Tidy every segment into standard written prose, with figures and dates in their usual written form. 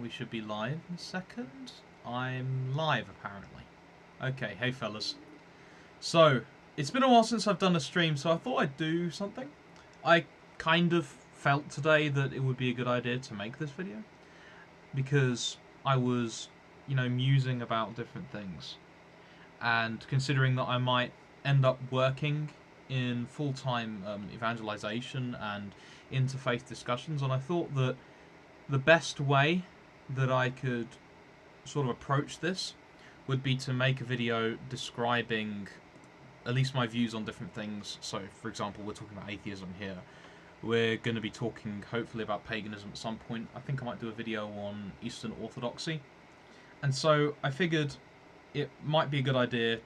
We should be live in a second. I'm live, apparently. Okay, hey fellas. So, it's been a while since I've done a stream, so I thought I'd do something. I kind of felt today that it would be a good idea to make this video, because I was, musing about different things. And considering that I might end up working in full-time evangelization and interfaith discussions, and I thought that the best way that I could sort of approach this would be to make a video describing at least my views on different things. So, for example, we're talking about atheism here. We're going to be talking, hopefully, about paganism at some point. I think I might do a video on Eastern Orthodoxy. And so I figured it might be a good idea,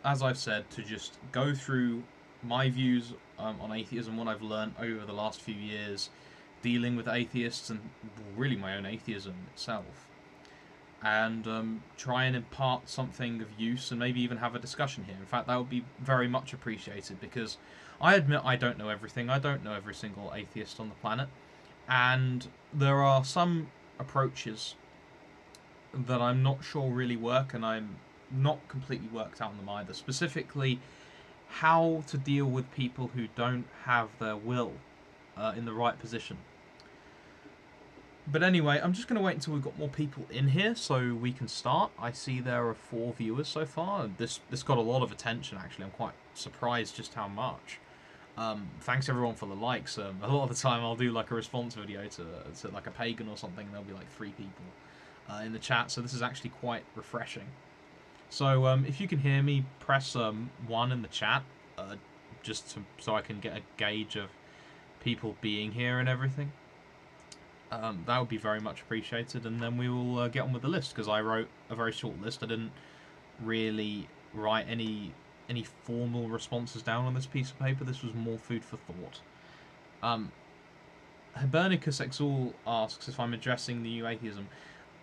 as I've said, to just go through my views on atheism, what I've learned over the last few years, dealing with atheists and really my own atheism itself, and try and impart something of use and maybe even have a discussion here. In fact, that would be very much appreciated, because I admit I don't know everything. I don't know every single atheist on the planet, and there are some approaches that I'm not sure really work, and I'm not completely worked out on them either. Specifically, how to deal with people who don't have their will in the right position. But anyway, I'm just going to wait until we've got more people in here so we can start. I see there are 4 viewers so far. This got a lot of attention, actually. I'm quite surprised just how much. Thanks everyone for the likes. A lot of the time I'll do like a response video to like a pagan or something, and there'll be like 3 people in the chat, so this is actually quite refreshing. So if you can hear me, press 1 in the chat, so I can get a gauge of people being here and everything. That would be very much appreciated, and then we will get on with the list, because I wrote a very short list. I didn't really write any formal responses down on this piece of paper. This was more food for thought. Hibernicus Exul asks if I'm addressing the new atheism.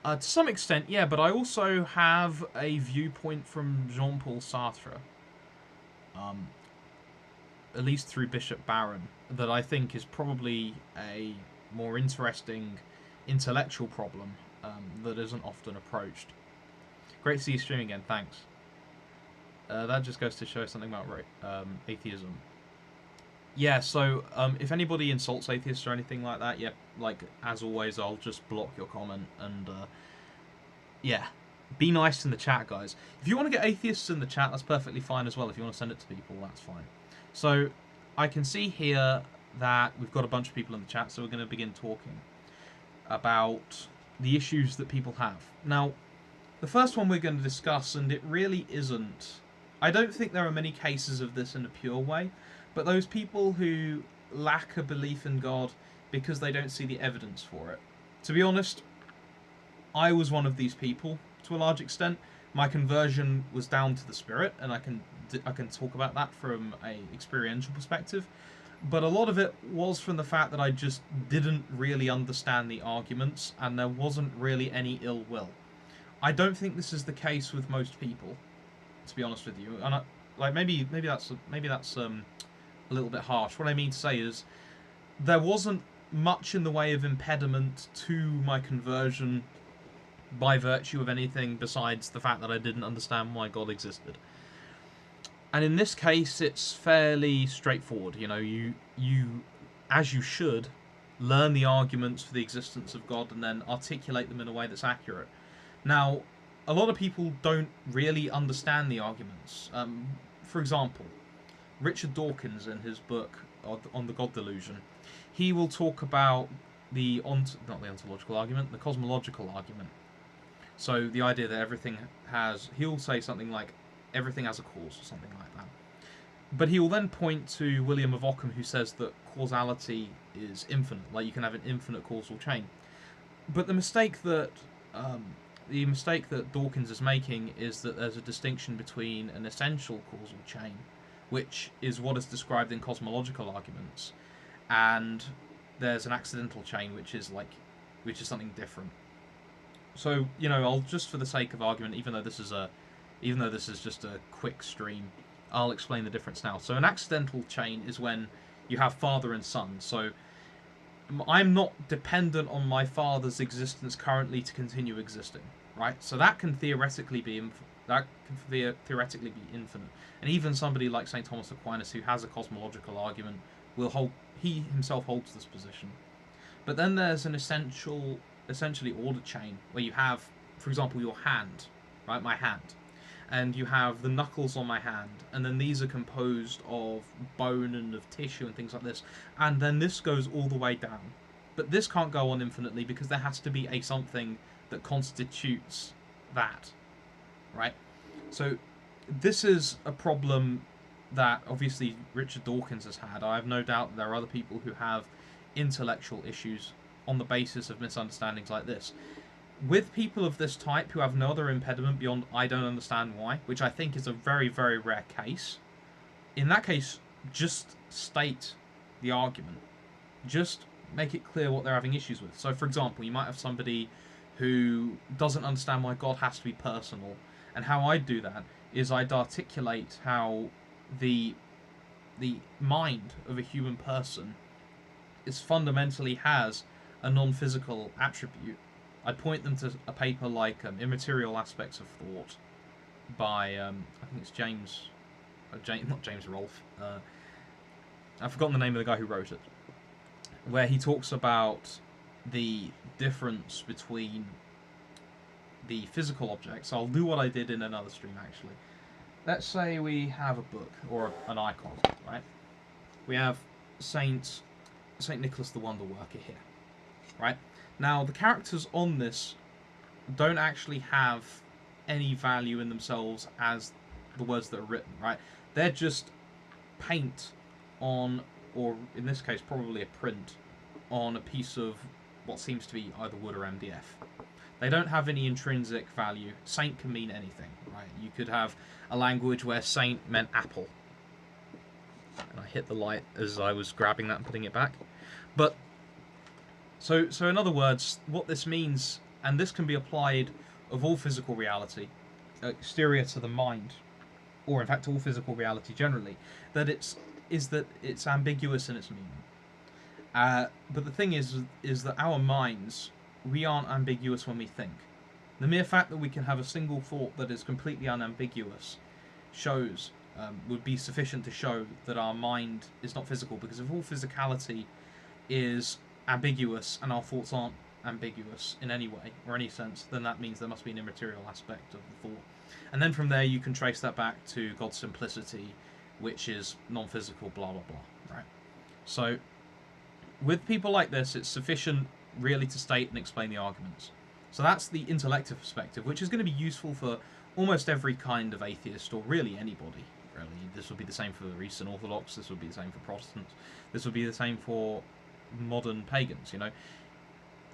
To some extent, yeah, but I also have a viewpoint from Jean-Paul Sartre, at least through Bishop Barron, that I think is probably a more interesting intellectual problem that isn't often approached. Great to see you stream again, thanks. That just goes to show something about atheism. Yeah, so if anybody insults atheists or anything like that, yeah, like as always, I'll just block your comment, and yeah, be nice in the chat, guys. If you want to get atheists in the chat, that's perfectly fine as well. If you want to send it to people, that's fine. So I can see here that we've got a bunch of people in the chat, so we're going to begin talking about the issues that people have. Now, the first one we're going to discuss, and it really isn't... I don't think there are many cases of this in a pure way, but those people who lack a belief in God because they don't see the evidence for it. To be honest, I was one of these people to a large extent. My conversion was down to the Spirit, and I can talk about that from a experiential perspective. But a lot of it was from the fact that I just didn't really understand the arguments, and there wasn't really any ill will. I don't think this is the case with most people, to be honest with you. And maybe that's a little bit harsh. What I mean to say is, there wasn't much in the way of impediment to my conversion by virtue of anything besides the fact that I didn't understand why God existed. And in this case, it's fairly straightforward. You as you should, learn the arguments for the existence of God and then articulate them in a way that's accurate. Now, a lot of people don't really understand the arguments. For example, Richard Dawkins, in his book on the God Delusion, he will talk about not the ontological argument, the cosmological argument. So the idea that everything has... He'll say something like, everything has a cause, or something like that. But he will then point to William of Ockham, who says that causality is infinite, like you can have an infinite causal chain. But the mistake that Dawkins is making is that there's a distinction between an essential causal chain, which is what is described in cosmological arguments, and there's an accidental chain, which is something different. So, I'll just, for the sake of argument, even though this is just a quick stream, I'll explain the difference now. So an accidental chain is when you have father and son. So I'm not dependent on my father's existence currently to continue existing, right? So that can theoretically be theoretically be infinite. And even somebody like St. Thomas Aquinas, who has a cosmological argument, will hold he himself holds this position. But then there's an essentially ordered chain where you have, for example, your hand, right? My hand. And you have the knuckles on my hand, and then these are composed of bone and of tissue and things like this, and then this goes all the way down. But this can't go on infinitely because there has to be a something that constitutes that, right? So this is a problem that obviously Richard Dawkins has had. I have no doubt that there are other people who have intellectual issues on the basis of misunderstandings like this. With people of this type who have no other impediment beyond I don't understand why, which I think is a very, very rare case, in that case, just state the argument. Just make it clear what they're having issues with. So, for example, you might have somebody who doesn't understand why God has to be personal, and how I'd do that is I'd articulate how the mind of a human person is fundamentally has a non-physical attribute. I'd point them to a paper like Immaterial Aspects of Thought by, I think it's not James Rolfe. I've forgotten the name of the guy who wrote it. Where he talks about the difference between the physical objects. I'll do what I did in another stream, actually. Let's say we have a book, or an icon, right? We have Saint Nicholas the Wonder Worker here, right? Now, the characters on this don't actually have any value in themselves as the words that are written, right? They're just paint on, or in this case, probably a print on a piece of what seems to be either wood or MDF. They don't have any intrinsic value. Saint can mean anything, right? You could have a language where saint meant apple. And I hit the light as I was grabbing that and putting it back. But So in other words, what this means, and this can be applied of all physical reality, exterior to the mind, or in fact all physical reality generally, that it's ambiguous in its meaning. But the thing is that our minds, we aren't ambiguous when we think. The mere fact that we can have a single thought that is completely unambiguous would be sufficient to show that our mind is not physical, because if all physicality is ambiguous and our thoughts aren't ambiguous in any way or any sense, then that means there must be an immaterial aspect of the thought. And then from there you can trace that back to God's simplicity, which is non-physical, blah blah blah, right? So with people like this, it's sufficient really to state and explain the arguments. So that's the intellective perspective, which is going to be useful for almost every kind of atheist, or really anybody. Really, this would be the same for the Eastern Orthodox, this would be the same for Protestants, this would be the same for modern pagans, you know.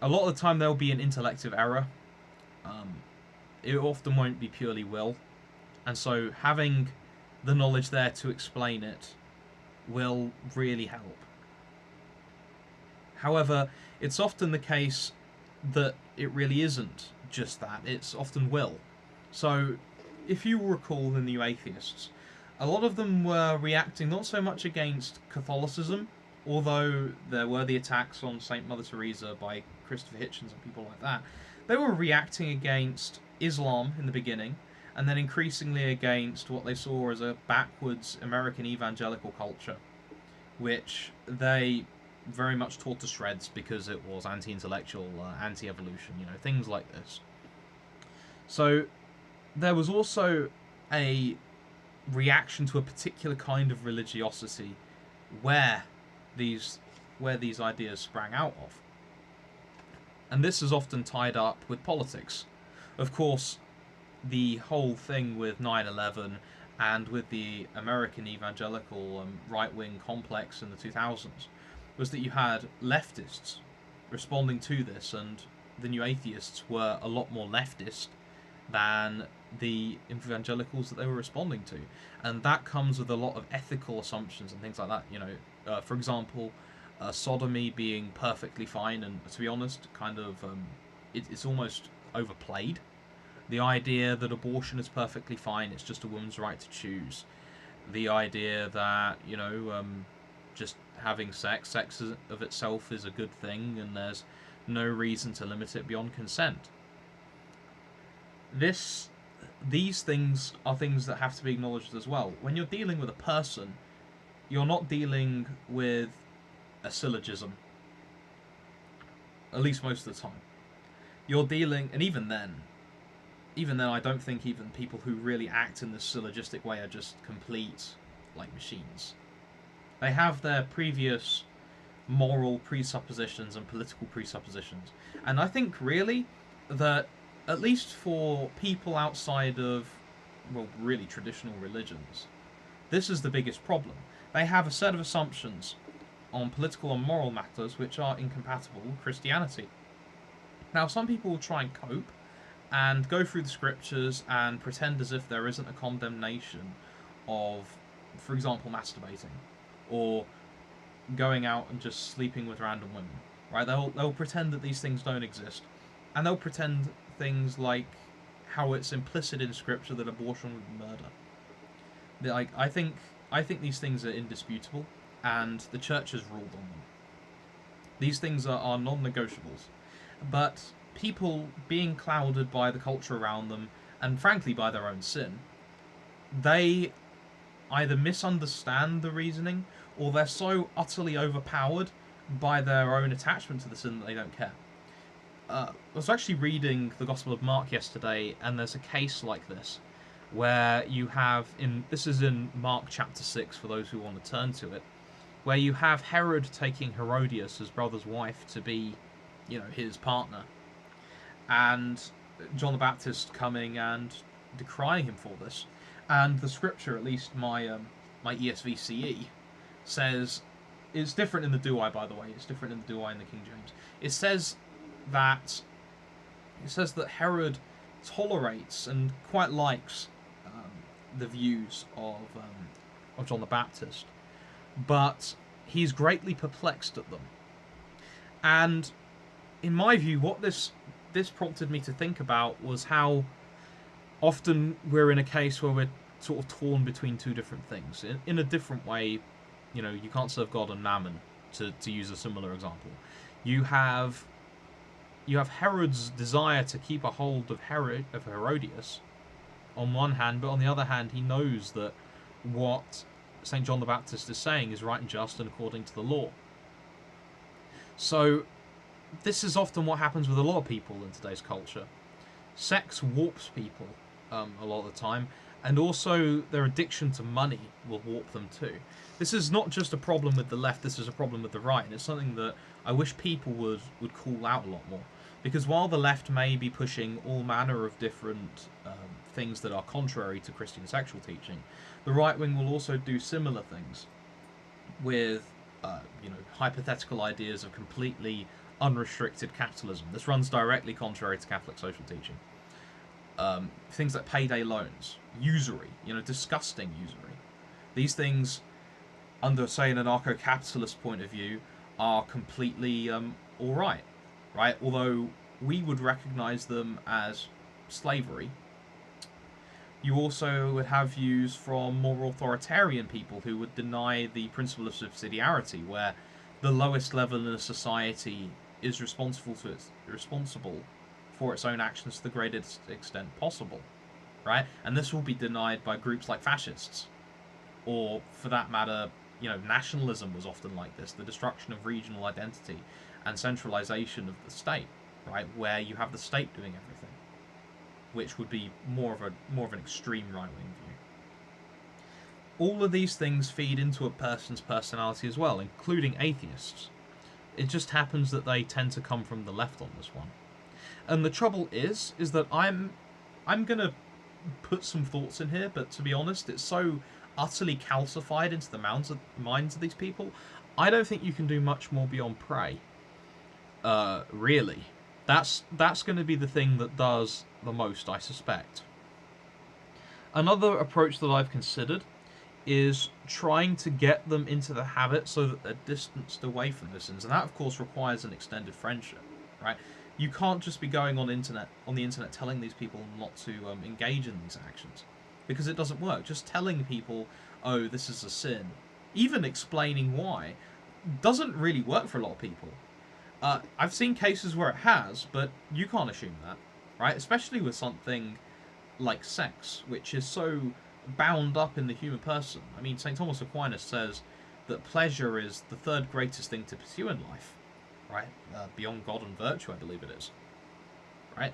A lot of the time there'll be an intellective error. It often won't be purely will, and so having the knowledge there to explain it will really help. However, it's often the case that it really isn't just that, it's often will. So if you recall the New Atheists, a lot of them were reacting not so much against Catholicism, although there were the attacks on St. Mother Teresa by Christopher Hitchens and people like that. They were reacting against Islam in the beginning, and then increasingly against what they saw as a backwards American evangelical culture, which they very much tore to shreds because it was anti-intellectual, anti-evolution, you know, things like this. So there was also a reaction to a particular kind of religiosity where these ideas sprang out of. And this is often tied up with politics. Of course, the whole thing with 9/11 and with the American evangelical right-wing complex in the 2000s was that you had leftists responding to this, and the New Atheists were a lot more leftist than the evangelicals that they were responding to. And that comes with a lot of ethical assumptions and things like that, you know. For example, sodomy being perfectly fine, and to be honest, kind of, it's almost overplayed. The idea that abortion is perfectly fine, it's just a woman's right to choose. The idea that, you know, just having sex. Sex of itself is a good thing, and there's no reason to limit it beyond consent. These things are things that have to be acknowledged as well. When you're dealing with a person, you're not dealing with a syllogism. At least most of the time. You're dealing, and even then I don't think even people who really act in this syllogistic way are just complete, like, machines. They have their previous moral presuppositions and political presuppositions. And I think, really, that at least for people outside of, well, really traditional religions, this is the biggest problem. They have a set of assumptions on political and moral matters which are incompatible with Christianity. Now, some people will try and cope and go through the scriptures and pretend as if there isn't a condemnation of, for example, masturbating, or going out and just sleeping with random women. Right? They'll pretend that these things don't exist, and they'll pretend things like how it's implicit in scripture that abortion would be murder. Like, I think these things are indisputable, and the church has ruled on them. These things are non-negotiables. But people, being clouded by the culture around them, and frankly by their own sin, they either misunderstand the reasoning, or they're so utterly overpowered by their own attachment to the sin that they don't care. I was actually reading the Gospel of Mark yesterday, and there's a case like this, where you have, this is in Mark chapter 6, for those who want to turn to it, where you have Herod taking Herodias, his brother's wife, to be, his partner, and John the Baptist coming and decrying him for this. And the scripture, at least my ESV CE, says, it's different in the Douai, by the way, it's different in the Douai and the King James. It says that Herod tolerates and quite likes the views of John the Baptist, but he's greatly perplexed at them. And in my view, what this prompted me to think about was how often we're in a case where we're sort of torn between two different things. In a different way, you can't serve God and mammon, to use a similar example. You have Herod's desire to keep a hold of Herodias on one hand, but on the other hand, he knows that what St. John the Baptist is saying is right and just and according to the law. So this is often what happens with a lot of people in today's culture. Sex warps people a lot of the time, and also their addiction to money will warp them too. This is not just a problem with the left, this is a problem with the right, and it's something that I wish people would call out a lot more. Because while the left may be pushing all manner of different things that are contrary to Christian sexual teaching, the right wing will also do similar things with hypothetical ideas of completely unrestricted capitalism. This runs directly contrary to Catholic social teaching. Things like payday loans, usury, disgusting usury. These things, under, say, an anarcho-capitalist point of view, are completely alright, right? Although we would recognise them as slavery. You also would have views from more authoritarian people who would deny the principle of subsidiarity, where the lowest level in a society is responsible for its own actions to the greatest extent possible, right? And this will be denied by groups like fascists, or for that matter, nationalism was often like this, the destruction of regional identity and centralization of the state, right, where you have the state doing everything, which would be more of an extreme right-wing view. All of these things feed into a person's personality as well, including atheists. It just happens that they tend to come from the left on this one. And the trouble is that I'm gonna put some thoughts in here, but to be honest, it's so utterly calcified into the minds of these people, I don't think you can do much more beyond pray. Really. That's going to be the thing that does the most, I suspect. Another approach that I've considered is trying to get them into the habit so that they're distanced away from the sins, and that, of course, requires an extended friendship, right? You can't just be going on the internet telling these people not to engage in these actions, because it doesn't work. Just telling people, oh, this is a sin, even explaining why, doesn't really work for a lot of people. I've seen cases where it has, but you can't assume that, right? Especially with something like sex, which is so bound up in the human person. I mean, St. Thomas Aquinas says that pleasure is the third greatest thing to pursue in life, right? Beyond God and virtue, I believe it is, right?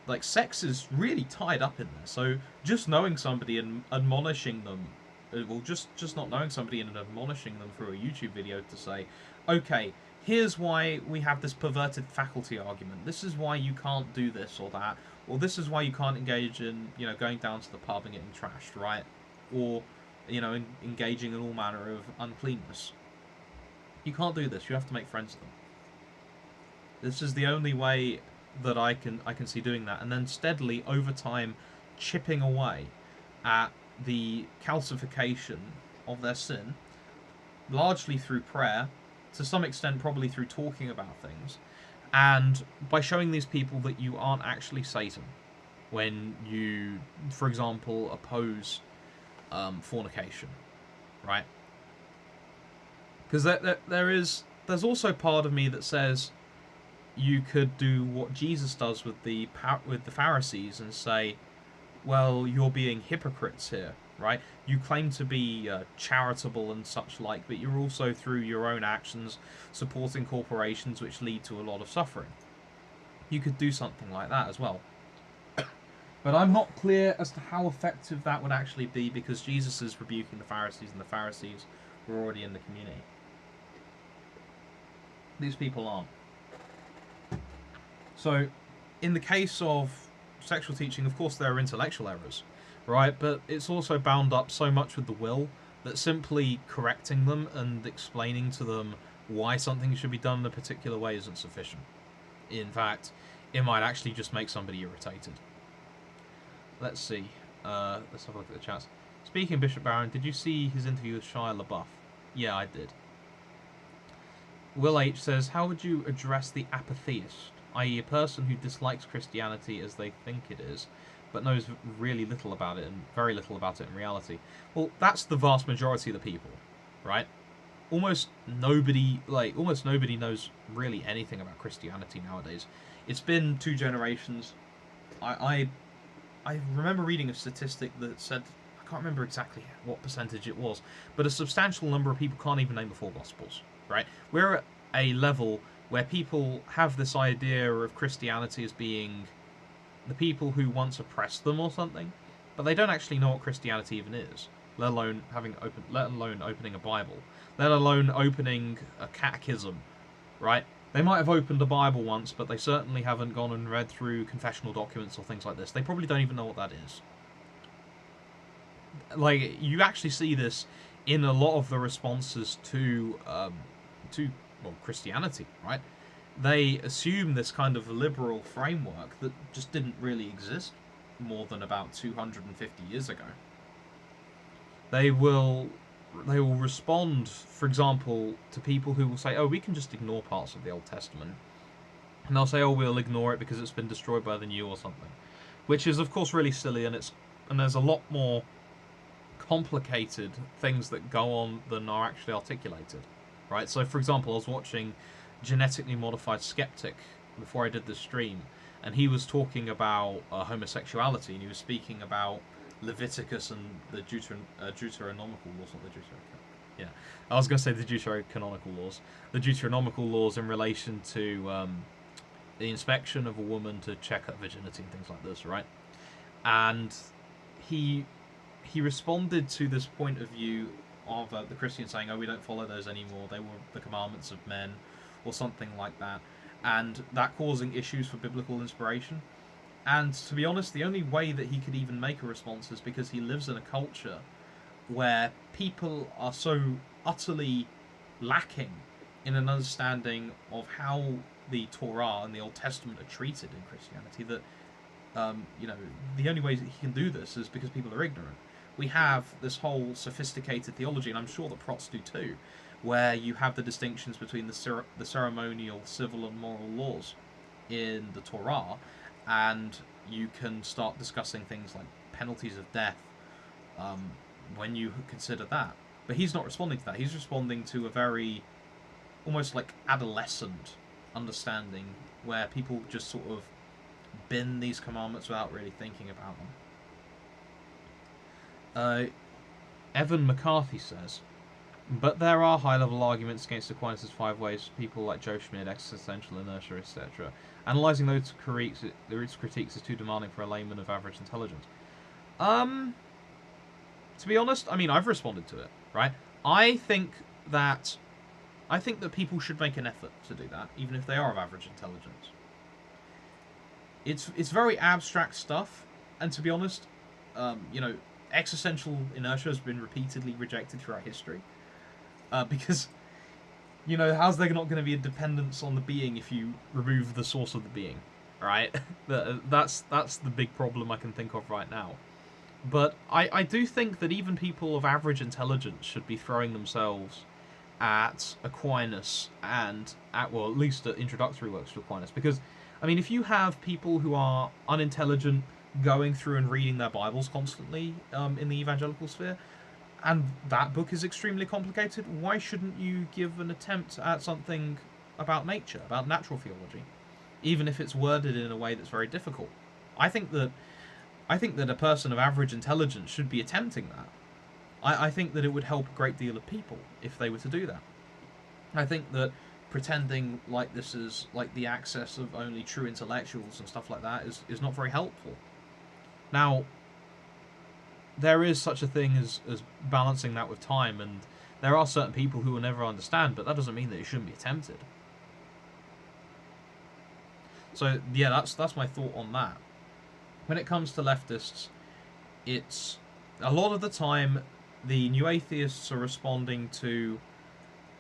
Like, sex is really tied up in there. So just knowing somebody and admonishing them, well, just not knowing somebody and admonishing them through a YouTube video to say, okay, here's why we have this perverted faculty argument. This is why you can't do this or that. Or this is why you can't engage in, going down to the pub and getting trashed, right? Or, engaging in all manner of uncleanness. You can't do this. You have to make friends with them. This is the only way that I can see doing that. And then steadily, over time, chipping away at the calcification of their sin, largely through prayer, to some extent probably through talking about things, and by showing these people that you aren't actually Satan when you, for example, oppose fornication, right? Because there's also part of me that says you could do what Jesus does with the Pharisees and say, well, you're being hypocrites here, right? You claim to be charitable and such like, but you're also, through your own actions, supporting corporations which lead to a lot of suffering. You could do something like that as well. But I'm not clear as to how effective that would actually be, because Jesus is rebuking the Pharisees, and the Pharisees were already in the community. These people aren't. So, in the case of sexual teaching, of course there are intellectual errors, right? But it's also bound up so much with the will that simply correcting them and explaining to them why something should be done in a particular way isn't sufficient. In fact, it might actually just make somebody irritated. Let's see. Let's have a look at the chats. Speaking of Bishop Barron, did you see his interview with Shia LaBeouf? Yeah, I did. Will H says, how would you address the apatheist, i.e. a person who dislikes Christianity as they think it is, but knows really little about it and very little about it in reality? Well, that's the vast majority of the people, right? Almost nobody knows really anything about Christianity nowadays. It's been 2 generations. I remember reading a statistic that said, I can't remember exactly what percentage it was, but a substantial number of people can't even name the 4 Gospels, right? We're at a level where people have this idea of Christianity as being the people who once oppressed them or something, but they don't actually know what Christianity even is, let alone opening a Bible, let alone opening a catechism, right? They might have opened a Bible once, but they certainly haven't gone and read through confessional documents or things like this. They probably don't even know what that is. Like, you actually see this in a lot of the responses to Christianity, right? They assume this kind of liberal framework that just didn't really exist more than about 250 years ago. They will respond, for example, to people who will say, oh, we can just ignore parts of the Old Testament. And they'll say, oh, we'll ignore it because it's been destroyed by the New or something. Which is, of course, really silly, and there's a lot more complicated things that go on than are actually articulated. Right? So, for example, I was watching Genetically Modified Skeptic before I did this stream, and he was talking about homosexuality, and he was speaking about Leviticus and the Deuteronomical laws, not the Deuterocanonical. Yeah, I was going to say the Deuterocanonical laws. The Deuteronomical laws in relation to the inspection of a woman to check her virginity and things like this, right? And he responded to this point of view of the Christians saying, oh, we don't follow those anymore, they were the commandments of men, or something like that, and that causing issues for biblical inspiration. And to be honest, the only way that he could even make a response is because he lives in a culture where people are so utterly lacking in an understanding of how the Torah and the Old Testament are treated in Christianity that, the only way that he can do this is because people are ignorant. We have this whole sophisticated theology, and I'm sure that Prots do too, where you have the distinctions between the ceremonial, civil, and moral laws in the Torah, and you can start discussing things like penalties of death when you consider that. But he's not responding to that. He's responding to a very, almost like adolescent understanding where people just sort of bin these commandments without really thinking about them. Evan McCarthy says, but there are high-level arguments against Aquinas' 5 ways, people like Joe Schmidt, existential inertia, etc. Analysing those critiques is too demanding for a layman of average intelligence. To be honest, I mean, I've responded to it, right? I think that people should make an effort to do that, even if they are of average intelligence. It's very abstract stuff, and to be honest, you know, existential inertia has been repeatedly rejected throughout history. Because, you know, how's there not going to be a dependence on the being if you remove the source of the being, right? That's the big problem I can think of right now. But I do think that even people of average intelligence should be throwing themselves at Aquinas and at least at introductory works to Aquinas. Because, I mean, if you have people who are unintelligent going through and reading their Bibles constantly in the evangelical sphere, and that book is extremely complicated, why shouldn't you give an attempt at something about nature, about natural theology, even if it's worded in a way that's very difficult? I think that a person of average intelligence should be attempting that. I think that it would help a great deal of people if they were to do that. I think that pretending like this is like the access of only true intellectuals and stuff like that is not very helpful. Now, there is such a thing as balancing that with time, and there are certain people who will never understand, but that doesn't mean that it shouldn't be attempted. So yeah, that's my thought on that. When it comes to leftists, it's a lot of the time the new atheists are responding to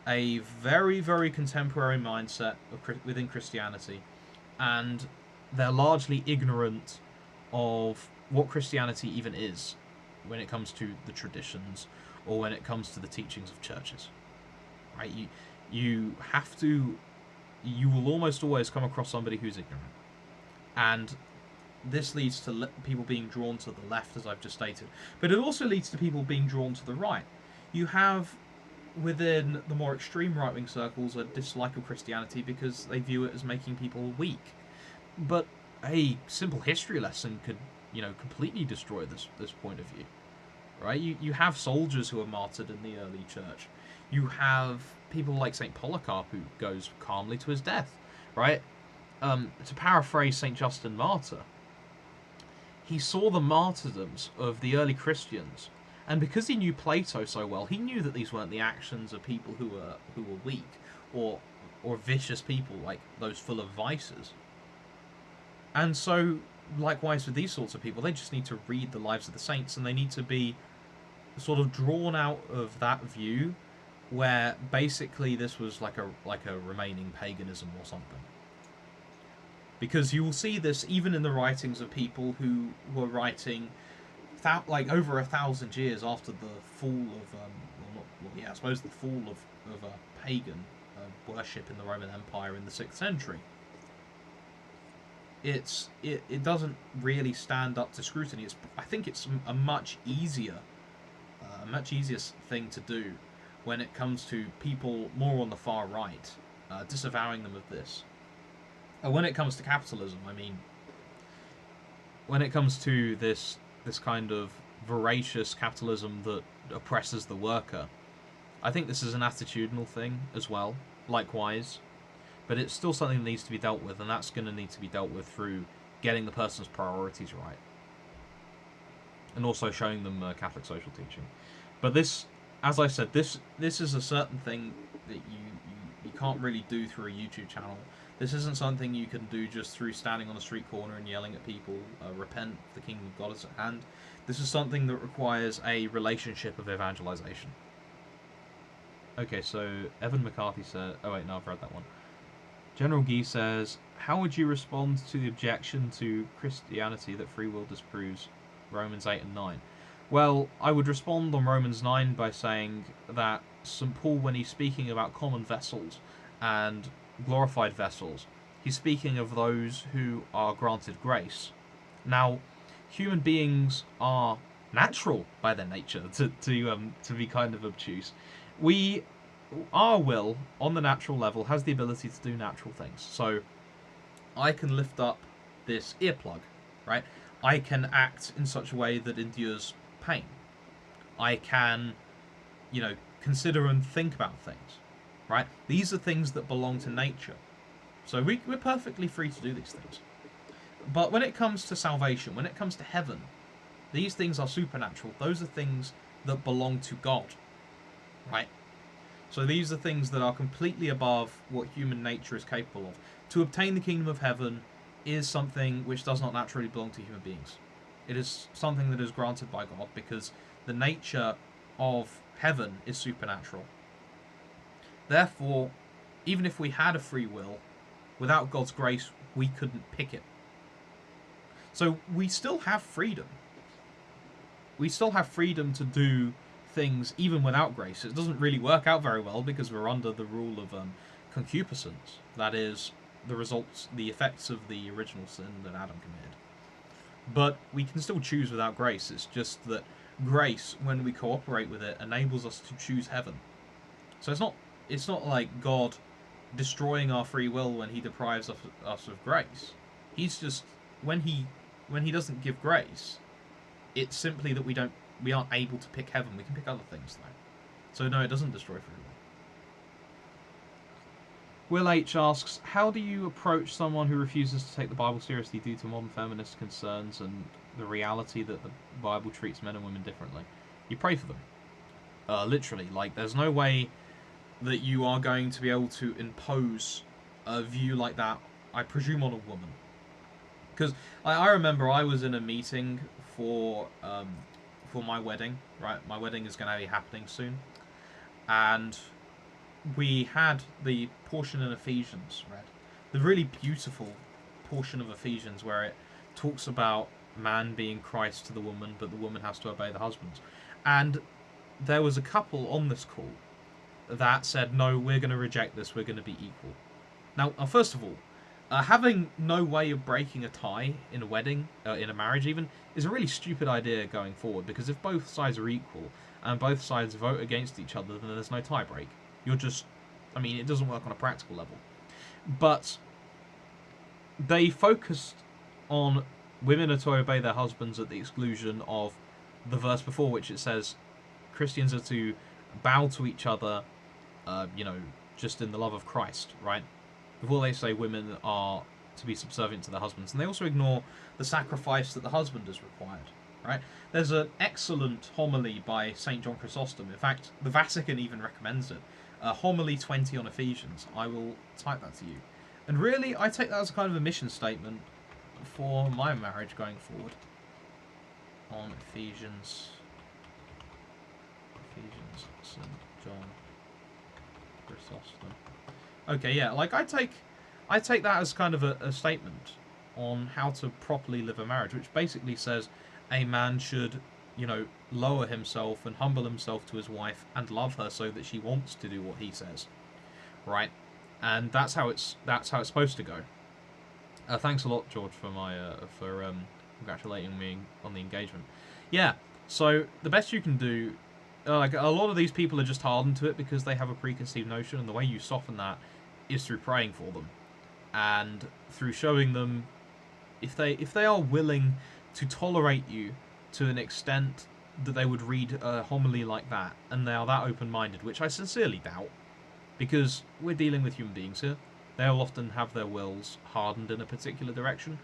a very, very contemporary mindset within Christianity, and they're largely ignorant of what Christianity even is when it comes to the traditions or when it comes to the teachings of churches. Right? You will almost always come across somebody who's ignorant. And this leads to people being drawn to the left, as I've just stated. But it also leads to people being drawn to the right. You have, within the more extreme right-wing circles, a dislike of Christianity because they view it as making people weak. But a simple history lesson could, you know, completely destroy this point of view. Right? You have soldiers who are martyred in the early church. You have people like St. Polycarp who goes calmly to his death. Right? To paraphrase St. Justin Martyr, he saw the martyrdoms of the early Christians, and because he knew Plato so well, he knew that these weren't the actions of people who were weak or vicious people, like those full of vices. And so, likewise with these sorts of people, they just need to read the lives of the saints, and they need to be sort of drawn out of that view where basically this was like a remaining paganism or something. Because you will see this even in the writings of people who were writing like over 1,000 years after the fall of I suppose the fall of pagan worship in the Roman Empire in the 6th century. It doesn't really stand up to scrutiny. I think it's a much easier thing to do when it comes to people more on the far right, disavowing them of this. When it comes to capitalism, I mean, when it comes to this kind of voracious capitalism that oppresses the worker, I think this is an attitudinal thing as well, likewise. But it's still something that needs to be dealt with, and that's going to need to be dealt with through getting the person's priorities right. And also showing them Catholic social teaching. But this, as I said, this is a certain thing that you can't really do through a YouTube channel. This isn't something you can do just through standing on a street corner and yelling at people, repent, the kingdom of God is at hand. This is something that requires a relationship of evangelization. Okay, so Evan McCarthy said... Oh wait, no, I've read that one. General Guy says, how would you respond to the objection to Christianity that free will disproves Romans 8 and 9? Well, I would respond on Romans 9 by saying that St. Paul, when he's speaking about common vessels and glorified vessels, he's speaking of those who are granted grace. Now, human beings are natural by their nature to be kind of obtuse. Our will on the natural level has the ability to do natural things. So I can lift up this earplug, right? I can act in such a way that endures pain. I can, consider and think about things, right? These are things that belong to nature. So we're perfectly free to do these things. But when it comes to salvation, when it comes to heaven, these things are supernatural. Those are things that belong to God, right? So these are things that are completely above what human nature is capable of. To obtain the kingdom of heaven is something which does not naturally belong to human beings. It is something that is granted by God because the nature of heaven is supernatural. Therefore, even if we had a free will, without God's grace, we couldn't pick it. So we still have freedom. We still have freedom to do things even without grace. It doesn't really work out very well because we're under the rule of concupiscence. That is, the effects of the original sin that Adam committed. But we can still choose without grace. It's just that grace, when we cooperate with it, enables us to choose heaven. So it's not like God destroying our free will when he deprives us of grace. He's just when he doesn't give grace, it's simply that we aren't able to pick heaven. We can pick other things though. So no, it doesn't destroy free will. Will H asks, how do you approach someone who refuses to take the Bible seriously due to modern feminist concerns and the reality that the Bible treats men and women differently? You pray for them. Literally, there's no way that you are going to be able to impose a view like that, I presume, on a woman. Because I remember I was in a meeting for my wedding, right? My wedding is going to be happening soon. And we had the portion in Ephesians read. The really beautiful portion of Ephesians where it talks about man being Christ to the woman, but the woman has to obey the husbands. And there was a couple on this call that said, no, we're going to reject this, we're going to be equal. Now, first of all, having no way of breaking a tie in a wedding, in a marriage even, is a really stupid idea going forward, because if both sides are equal and both sides vote against each other, then there's no tie break. It doesn't work on a practical level. But they focused on women are to obey their husbands at the exclusion of the verse before, which it says Christians are to bow to each other, just in the love of Christ, right? Before they say women are to be subservient to their husbands. And they also ignore the sacrifice that the husband is required, right? There's an excellent homily by St. John Chrysostom. In fact, the Vatican even recommends it. Homily 20 on Ephesians. I will type that to you. And really, I take that as a kind of a mission statement for my marriage going forward. On Ephesians, St. John Chrysostom. Okay, yeah, I take that as kind of a statement on how to properly live a marriage, which basically says a man should, lower himself and humble himself to his wife and love her so that she wants to do what he says, right? And that's how it's supposed to go. Thanks a lot, George, for congratulating me on the engagement. Yeah, so the best you can do, a lot of these people are just hardened to it because they have a preconceived notion, and the way you soften that is through praying for them and through showing them if they are willing to tolerate you to an extent that they would read a homily like that, and they are that open-minded, which I sincerely doubt, because we're dealing with human beings here. They'll often have their wills hardened in a particular direction.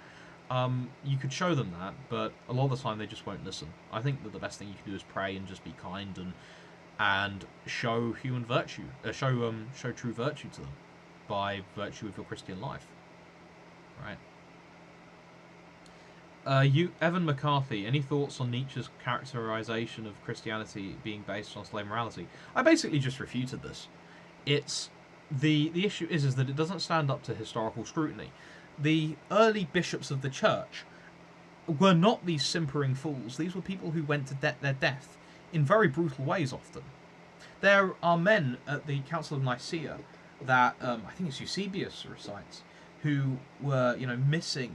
You could show them that, but a lot of the time they just won't listen. I think that the best thing you can do is pray and just be kind and show human virtue, show true virtue to them by virtue of your Christian life, right? Evan McCarthy, any thoughts on Nietzsche's characterization of Christianity being based on slave morality? I basically just refuted this. It's the issue is that it doesn't stand up to historical scrutiny. The early bishops of the church were not these simpering fools. These were people who went to their death in very brutal ways often. There are men at the Council of Nicaea that, I think it's Eusebius recites, who were, missing,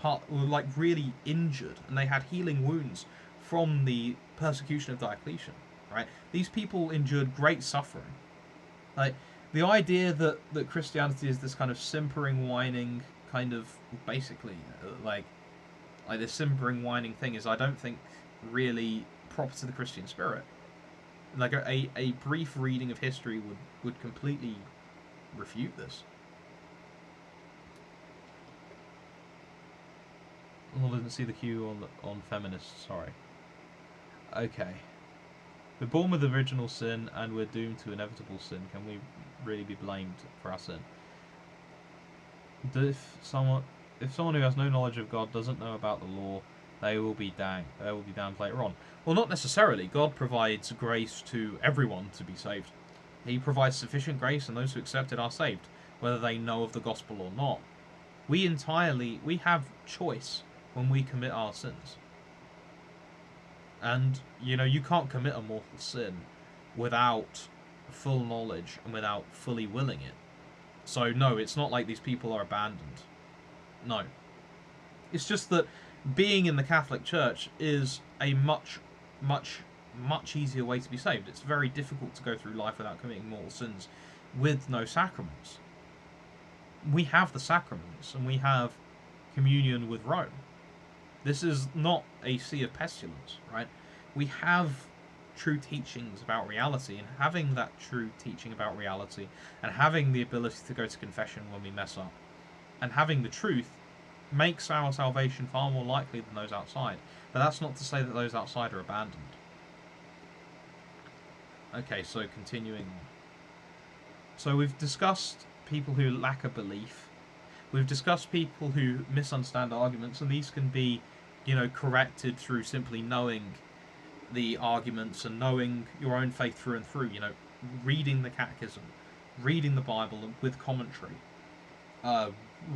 were really injured, and they had healing wounds from the persecution of Diocletian, right? These people endured great suffering. Like, the idea that Christianity is this kind of simpering, whining, kind of, basically, like this simpering, whining thing is, I don't think, really proper to the Christian spirit. Like, a brief reading of history would completely refute this. Well, I didn't see the cue on feminists, sorry. Okay. We're born with original sin, and we're doomed to inevitable sin. Can we really be blamed for our sin? If someone who has no knowledge of God doesn't know about the law, they will be damned later on. Well, not necessarily. God provides grace to everyone to be saved. He provides sufficient grace, and those who accept it are saved, whether they know of the gospel or not. We have choice when we commit our sins. And, you can't commit a mortal sin without full knowledge and without fully willing it. So, no, it's not like these people are abandoned. No. It's just that being in the Catholic Church is a much, much, much easier way to be saved. It's very difficult to go through life without committing mortal sins with no sacraments. We have the sacraments, and we have communion with Rome. This is not a sea of pestilence, right? We have true teachings about reality, and having that true teaching about reality, and having the ability to go to confession when we mess up, and having the truth, makes our salvation far more likely than those outside. But that's not to say that those outside are abandoned. Okay, so continuing on. So we've discussed people who lack a belief. We've discussed people who misunderstand arguments, and these can be, corrected through simply knowing the arguments and knowing your own faith through and through. Reading the Catechism, reading the Bible with commentary,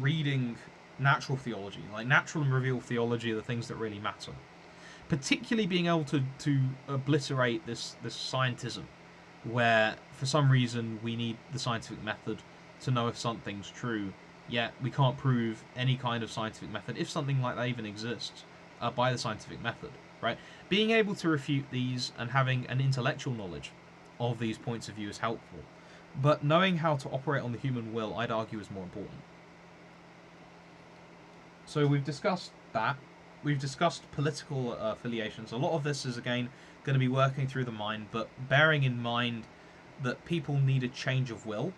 reading natural theology. Like, natural and revealed theology are the things that really matter. Particularly being able to obliterate this scientism, where for some reason we need the scientific method to know if something's true, yet we can't prove any kind of scientific method, if something like that even exists, by the scientific method, right? Being able to refute these and having an intellectual knowledge of these points of view is helpful, but knowing how to operate on the human will, I'd argue, is more important. So we've discussed that. We've discussed political affiliations. A lot of this is, again, going to be working through the mind, but bearing in mind that people need a change of will,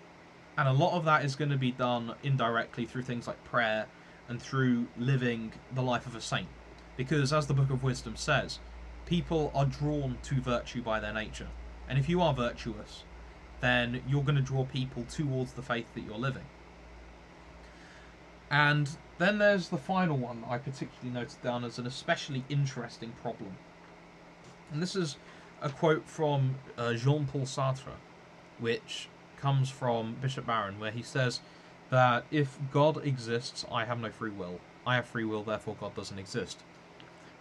and a lot of that is going to be done indirectly through things like prayer and through living the life of a saint. Because, as the Book of Wisdom says, people are drawn to virtue by their nature. And if you are virtuous, then you're going to draw people towards the faith that you're living. And then there's the final one I particularly noted down as an especially interesting problem. And this is a quote from Jean-Paul Sartre, which comes from Bishop Barron, where he says that if God exists, I have no free will. I have free will, therefore God doesn't exist.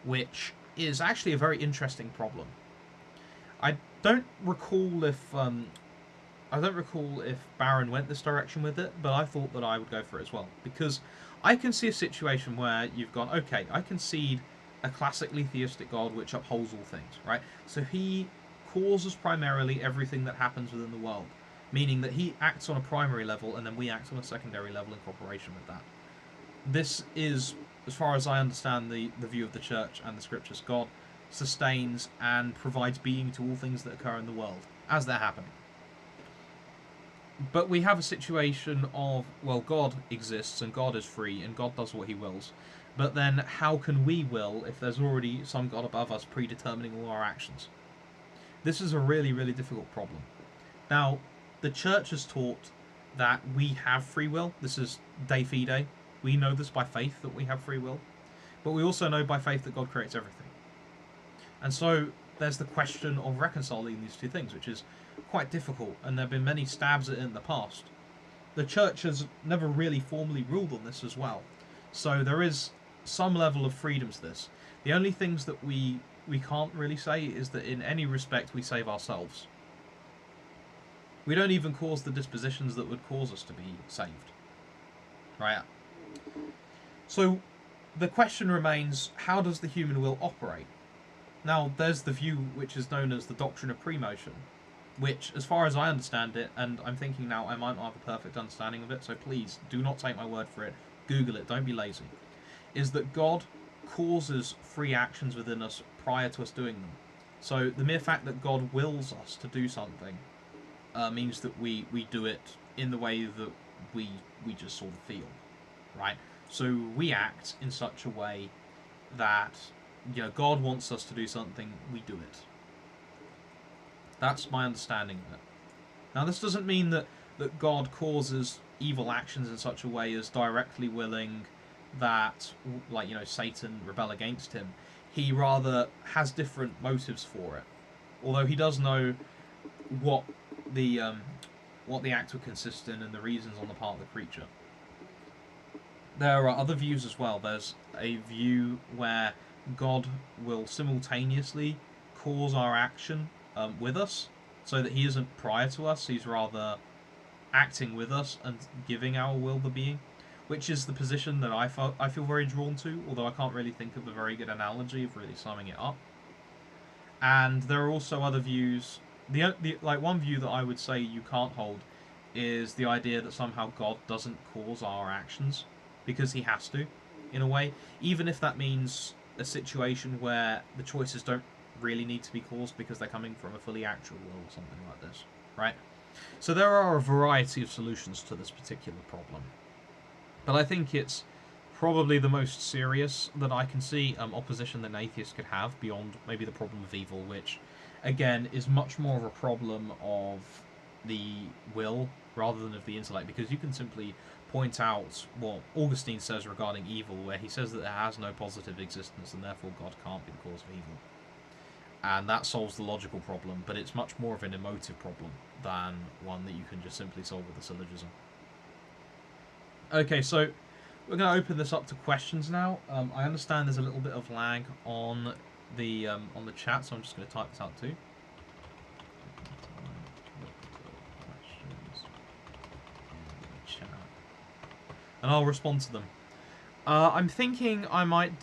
Which is actually a very interesting problem. I don't recall if Barron went this direction with it, but I thought that I would go for it as well, because I can see a situation where you've gone, okay, I concede a classically theistic God which upholds all things, right? So he causes primarily everything that happens within the world, meaning that he acts on a primary level and then we act on a secondary level in cooperation with that. This is, as far as I understand the view of the Church and the Scriptures, God sustains and provides being to all things that occur in the world as they're happening. But we have a situation of, well, God exists and God is free and God does what he wills. But then how can we will if there's already some God above us predetermining all our actions? This is a really, really difficult problem. Now, the Church has taught that we have free will. This is de fide. We know this by faith that we have free will. But we also know by faith that God creates everything. And so there's the question of reconciling these two things, which is quite difficult, and there have been many stabs at it in the past. The Church has never really formally ruled on this as well. So there is some level of freedom to this. The only things that we can't really say is that in any respect we save ourselves. We don't even cause the dispositions that would cause us to be saved. Right? So the question remains, how does the human will operate? Now, there's the view which is known as the doctrine of premotion, which, as far as I understand it, and I'm thinking now I might not have a perfect understanding of it, so please do not take my word for it. Google it, don't be lazy. Is that God causes free actions within us prior to us doing them. So the mere fact that God wills us to do something means that we do it in the way that we just sort of feel, right? So we act in such a way that, you know, God wants us to do something, we do it. That's my understanding of it. Now, this doesn't mean that God causes evil actions in such a way as directly willing that, like, you know, Satan rebel against him. He rather has different motives for it. Although he does know what the act would consist in and the reasons on the part of the creature. There are other views as well. There's a view where God will simultaneously cause our action with us, so that he isn't prior to us, he's rather acting with us and giving our will the being, which is the position that I feel very drawn to, although I can't really think of a very good analogy of really summing it up. And there are also other views. Like one view that I would say you can't hold is the idea that somehow God doesn't cause our actions because he has to, in a way, even if that means a situation where the choices don't really need to be caused because they're coming from a fully actual will or something like this, right? So there are a variety of solutions to this particular problem, but I think it's probably the most serious that I can see opposition that an atheist could have beyond maybe the problem of evil, which again is much more of a problem of the will rather than of the intellect, because you can simply point out what Augustine says regarding evil, where he says that it has no positive existence and therefore God can't be the cause of evil. And that solves the logical problem, but it's much more of an emotive problem than one that you can just simply solve with a syllogism. Okay, so we're going to open this up to questions now. I understand there's a little bit of lag on the chat, so I'm just going to type this out too. Questions in the chat, and I'll respond to them. I'm thinking I might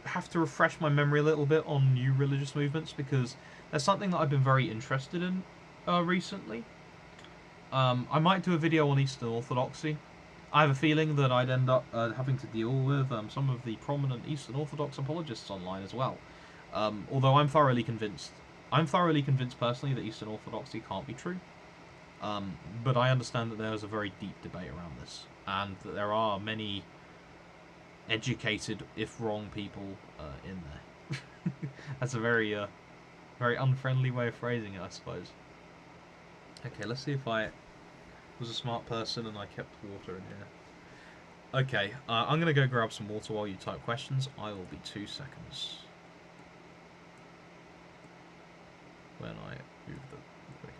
have to refresh my memory a little bit on new religious movements, because there's something that I've been very interested in recently. I might do a video on Eastern Orthodoxy. I have a feeling that I'd end up having to deal with some of the prominent Eastern Orthodox apologists online as well. Although I'm thoroughly convinced personally that Eastern Orthodoxy can't be true. But I understand that there's a very deep debate around this, and that there are many educated, if wrong, people in there. That's a very unfriendly way of phrasing it, I suppose. Okay, let's see if I was a smart person and I kept water in here. Okay, I'm going to go grab some water while you type questions. I will be 2 seconds. When I move the clicker.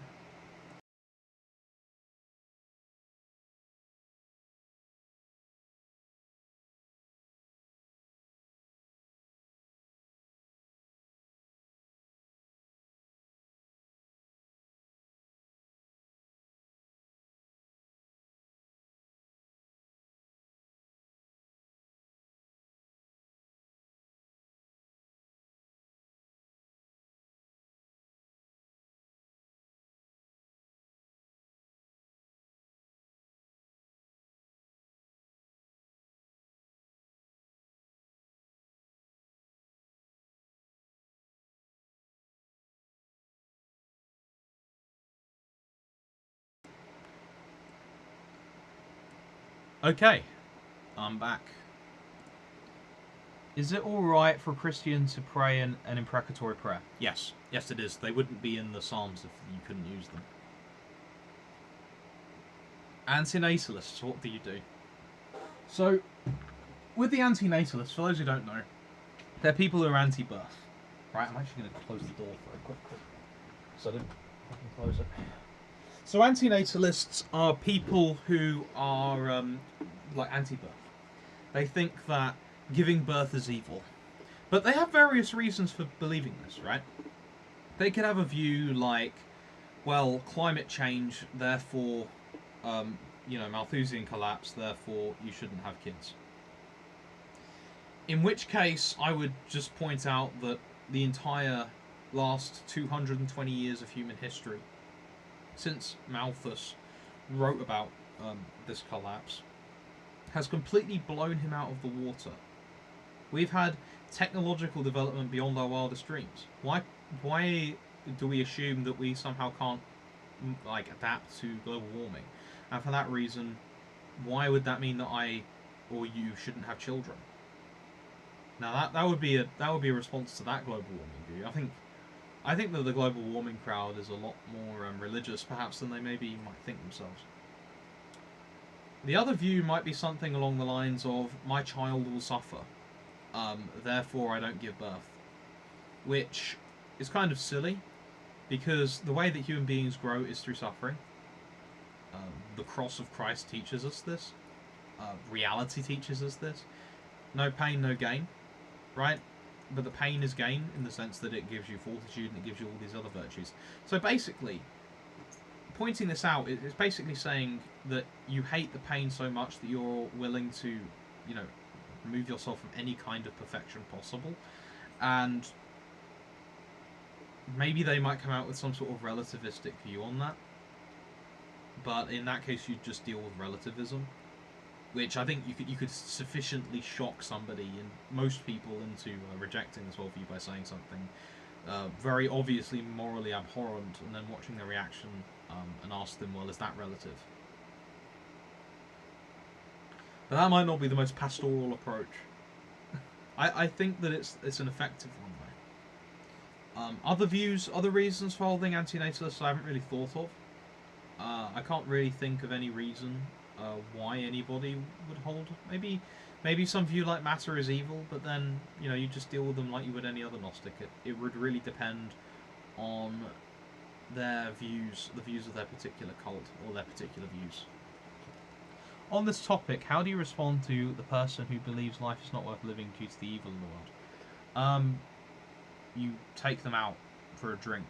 Okay, I'm back. Is it alright for a Christian to pray an imprecatory prayer? Yes. Yes, it is. They wouldn't be in the Psalms if you couldn't use them. Antinatalists, what do you do? So, with the antinatalists, for those who don't know, they're people who are anti-birth. Right, I'm actually going to close the door very quickly, so I can close it. So antinatalists are people who are like anti-birth. They think that giving birth is evil. But they have various reasons for believing this, right? They could have a view like, well, climate change, therefore, Malthusian collapse, therefore you shouldn't have kids. In which case, I would just point out that the entire last 220 years of human history, since Malthus wrote about this collapse, has completely blown him out of the water. We've had technological development beyond our wildest dreams. Why do we assume that we somehow can't adapt to global warming? And for that reason, why would that mean that I or you shouldn't have children? Now that would be a response to that global warming view. I think that the global warming crowd is a lot more religious, perhaps, than they maybe might think themselves. The other view might be something along the lines of, my child will suffer, therefore I don't give birth. Which is kind of silly, because the way that human beings grow is through suffering. The cross of Christ teaches us this. Reality teaches us this. No pain, no gain, right? But the pain is gain in the sense that it gives you fortitude and it gives you all these other virtues. So basically, pointing this out is basically saying that you hate the pain so much that you're willing to, remove yourself from any kind of perfection possible. And maybe they might come out with some sort of relativistic view on that. But in that case, you'd just deal with relativism, which I think you could sufficiently shock somebody and most people into rejecting this worldview by saying something very obviously morally abhorrent, and then watching their reaction and ask them, well, is that relative? But that might not be the most pastoral approach. I think that it's an effective one, though. Other views, other reasons for holding antinatalists I haven't really thought of. I can't really think of any reason why anybody would hold. Maybe some view like matter is evil, but then you just deal with them like you would any other Gnostic. It would really depend on their views, the views of their particular cult or their particular views. On this topic, how do you respond to the person who believes life is not worth living due to the evil in the world? You take them out for a drink.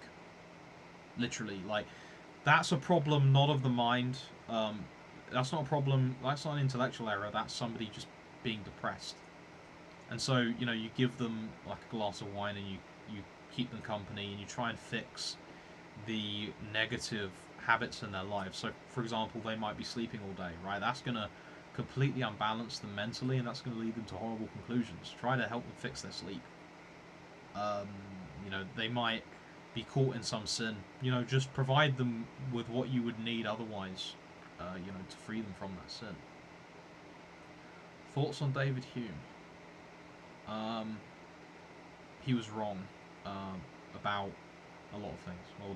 Literally, that's a problem not of the mind. That's not a problem. That's not an intellectual error. That's somebody just being depressed. And so you give them a glass of wine and you keep them company and you try and fix the negative habits in their lives. So, for example, they might be sleeping all day, right? That's going to completely unbalance them mentally, and that's going to lead them to horrible conclusions. Try to help them fix their sleep. They might be caught in some sin. Just provide them with what you would need otherwise, to free them from that sin. Thoughts on David Hume? He was wrong about a lot of things. Well,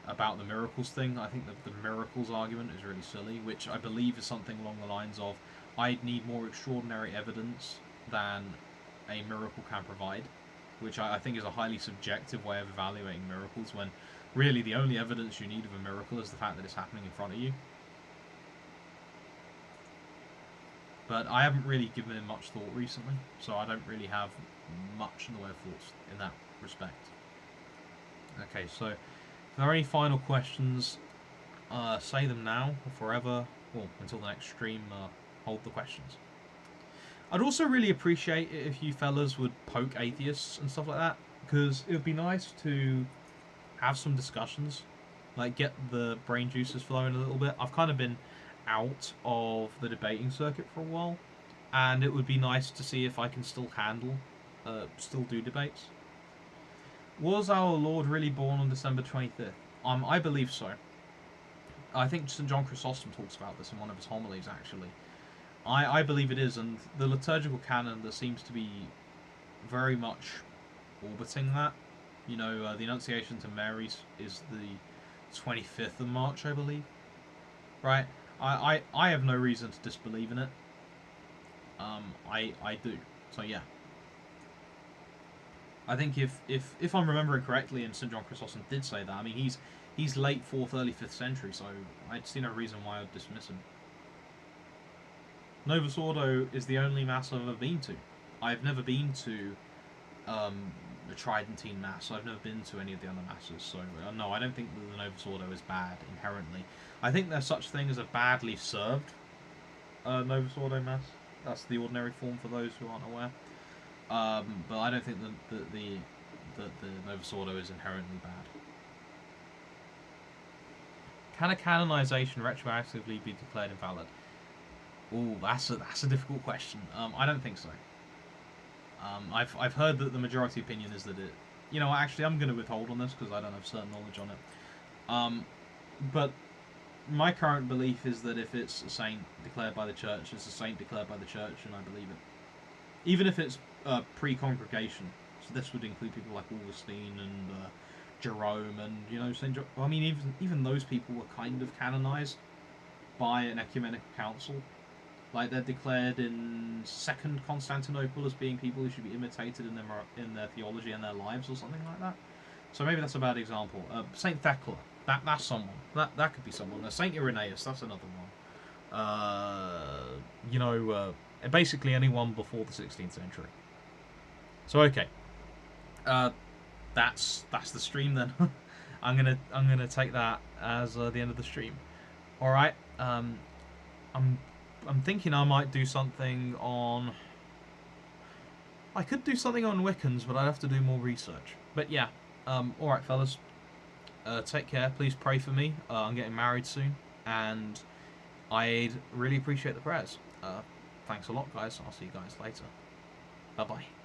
about the miracles thing, I think that the miracles argument is really silly, which I believe is something along the lines of, I'd need more extraordinary evidence than a miracle can provide, which I think is a highly subjective way of evaluating miracles, when really the only evidence you need of a miracle is the fact that it's happening in front of you. But I haven't really given it much thought recently, so I don't really have much in the way of thoughts in that respect. Okay, so if there are any final questions, say them now or forever, or until the next stream, hold the questions. I'd also really appreciate it if you fellas would poke atheists and stuff like that, because it would be nice to have some discussions, get the brain juices flowing a little bit. I've kind of been out of the debating circuit for a while, and it would be nice to see if I can still do debates. Was our Lord really born on December 25th? I believe so. I think St. John Chrysostom talks about this in one of his homilies, actually. I believe it is, and the liturgical calendar seems to be very much orbiting that. The Annunciation to Mary is the 25th of March, I believe. Right? I have no reason to disbelieve in it. I do. So yeah. I think if I'm remembering correctly, and St. John Chrysostom did say that, he's late 4th, early 5th century, so I'd see no reason why I'd dismiss him. Novus Ordo is the only mass I've ever been to. I've never been to the Tridentine Mass. I've never been to any of the other masses, so no, I don't think that the Novus Ordo is bad inherently. I think there's such thing as a badly served Novus Ordo Mass. That's the ordinary form for those who aren't aware. But I don't think that the Novus Ordo is inherently bad. Can a canonization retroactively be declared invalid? Oh, that's a difficult question. I don't think so. I've heard that the majority opinion is that it. You know, actually, I'm going to withhold on this because I don't have certain knowledge on it. But my current belief is that if it's a saint declared by the church, it's a saint declared by the church, and I believe it. Even if it's pre-congregation, so this would include people like Augustine and Jerome, and Saint. I mean, even those people were kind of canonized by an ecumenical council. Like, they're declared in Second Constantinople as being people who should be imitated in their theology and their lives, or something like that. So maybe that's a bad example. Saint Thecla, that's someone. That could be someone. Saint Irenaeus, that's another one. Basically anyone before the 16th century. So okay, that's the stream then. I'm gonna take that as the end of the stream. All right. I'm thinking I might do something on. I could do something on Wiccans, but I'd have to do more research. But yeah, all right, fellas. Take care. Please pray for me. I'm getting married soon, and I'd really appreciate the prayers. Thanks a lot, guys. I'll see you guys later. Bye bye.